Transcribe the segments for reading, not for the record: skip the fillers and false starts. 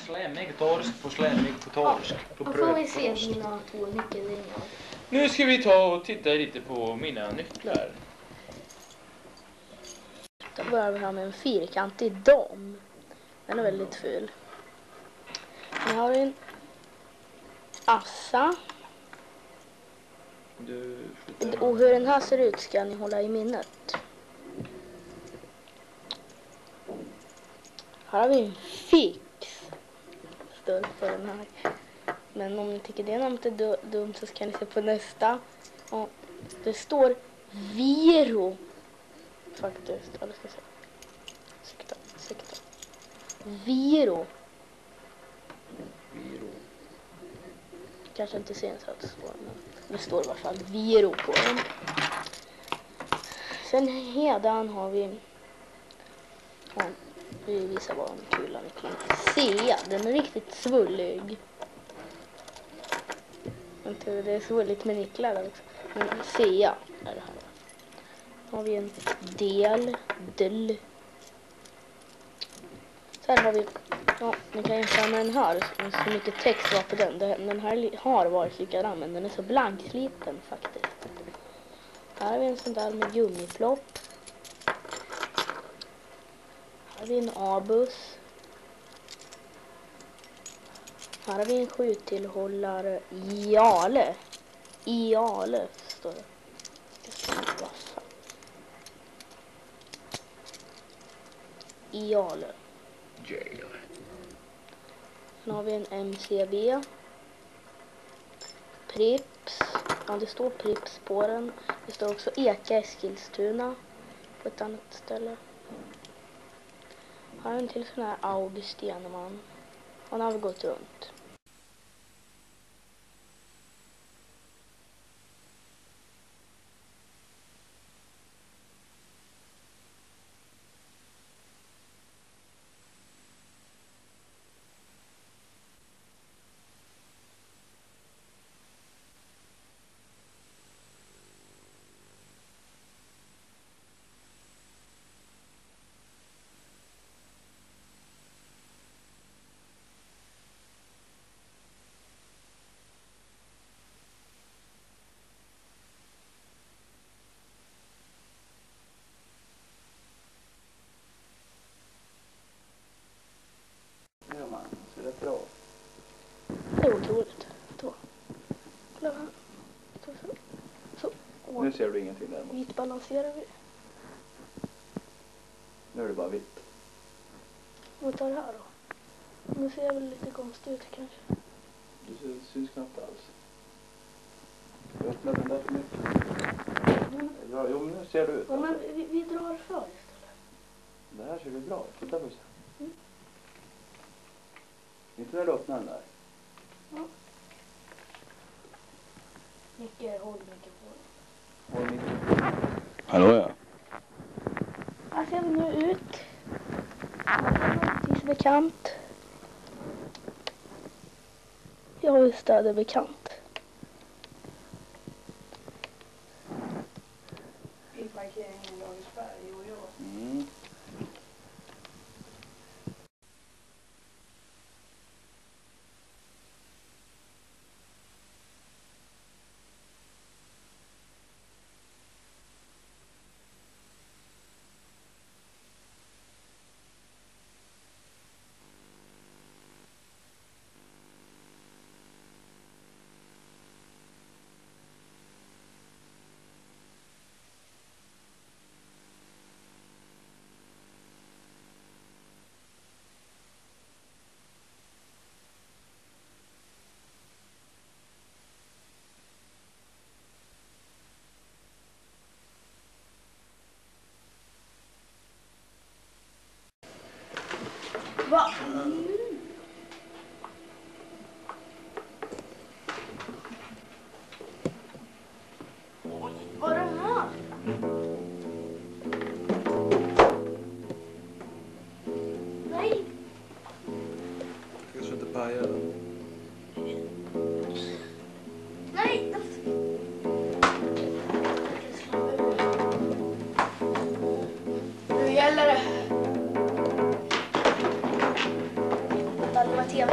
Slemmig torsk på slemmig på torsk. Då får vi se dina 2 nyckelringar. Nu ska vi ta och titta lite på mina nycklar. Då börjar vi här med en fyrkantig dam. Den är väldigt ful. Nu har vi en assa. Och hur den här ser ut ska ni hålla i minnet. Här har vi en fix. Står för den här. Men om ni tycker det namnet är dumt så ska ni se på nästa. Och det står Viro. Faktiskt. Ja, det ska jag säga. Sikta. Viro. Kanske inte syns att det står, men det står i alla fall Viro på den. Sen hedan har vi... Ja, vi visar bara en kulan i Sea. Den är riktigt svullig. Det är svulligt med nycklar där också. Men Sea är det här. Har vi en del. Sen har vi, ja, ni kan jämföra med den här, så mycket text var på den. Den här har varit likadan, men den är så blanksliten faktiskt. Här har vi en sån där med gummiflopp. Här har vi en abus. Här har vi en skjuttillhållare Iale står det. Iale. Sen har vi en MCB. Prips. Ja, det står Prips på den. Det står också Eka Eskilstuna på ett annat ställe. Här har en till sån här Audi Steneman. Han har vi gått runt. Det är otroligt. Så. Nu ser du ingenting där. Vitt balanserar vi. Nu är det bara vitt. Vad tar det här då? Nu ser jag väl lite konstigt ut kanske. Du syns knappt alls. Jag öppnar den där för mycket. Ja, jo, nu ser du ut. Ja, men vi drar för istället. Det här ser du bra. Titta på sig. Inte när du öppnar den där. Ja. Mycket, håll mycket på. Håll mycket. Hallå ja. Här ser vi nu ut. Det är bekant. Ja, just det är bekant. I parkeringen Lagersberg och jag. Mm. Va? Vad är det här? Nej. Jag ska inte paja den. Nej. Nu gäller det. Det hade varit helt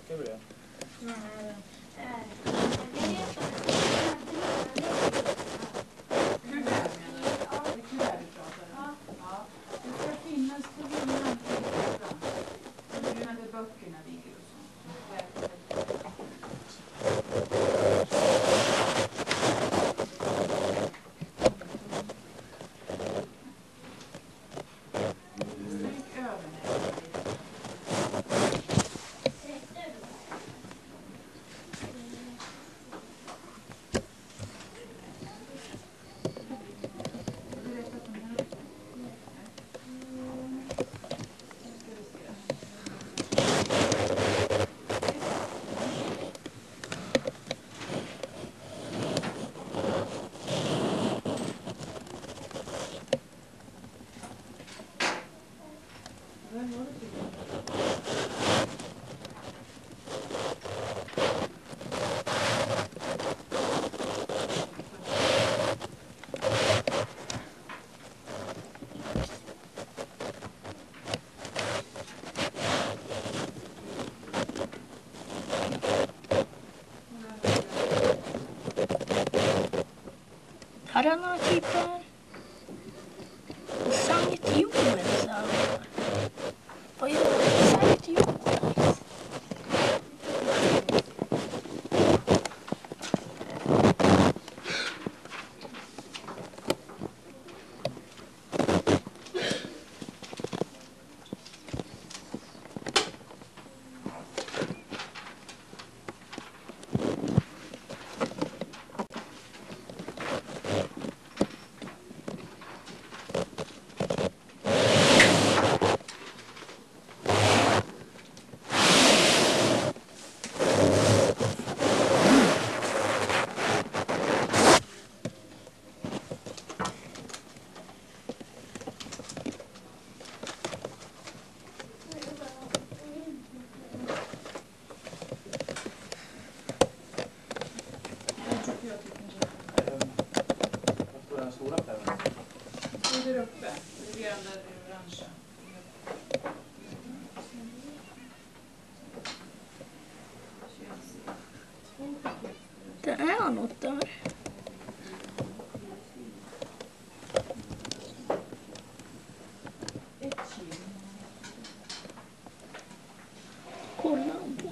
Ska vi det? Böckerna ligger och sånt. Stryk över Här är några typer. Sankt Jonas. Vad gör Sankt Jonas? Den stora pennan. det där uppe. Det är den där orangea. Det är något där. Kolla på.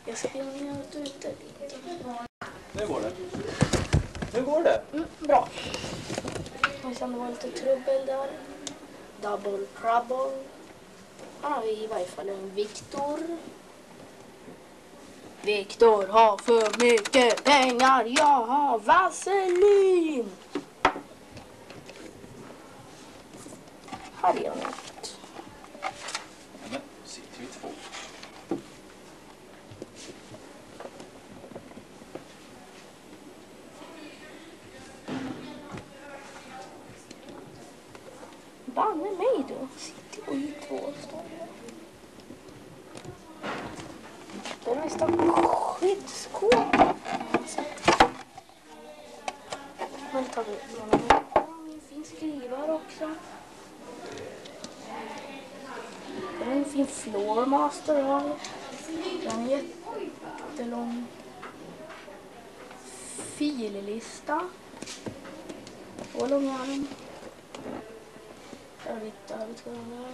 Jag ska spela ut lite. Nu går det. Nu går det. Bra. Och sen det var lite trubbel där. Double trouble. Här har vi i varje fall en Viktor. Viktor har för mycket pengar. Jag har vaselin. Här är något. Men sitter vi två. Banne mig då. Sitter och i två stående. Det är nästan skyddsskåp. Men tar vi en fin skrivare också. Det är en fin floormaster här. Den är jättelång fillista. Och lång är den. Jag vet inte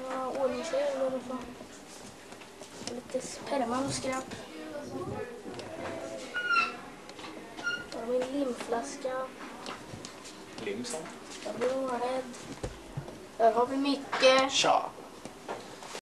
vad ordningsregler i alla fall. Lite sperma och skräp. Då har vi en limflaska. Limson. Där blir hon rädd. Där har vi mycket. Tja!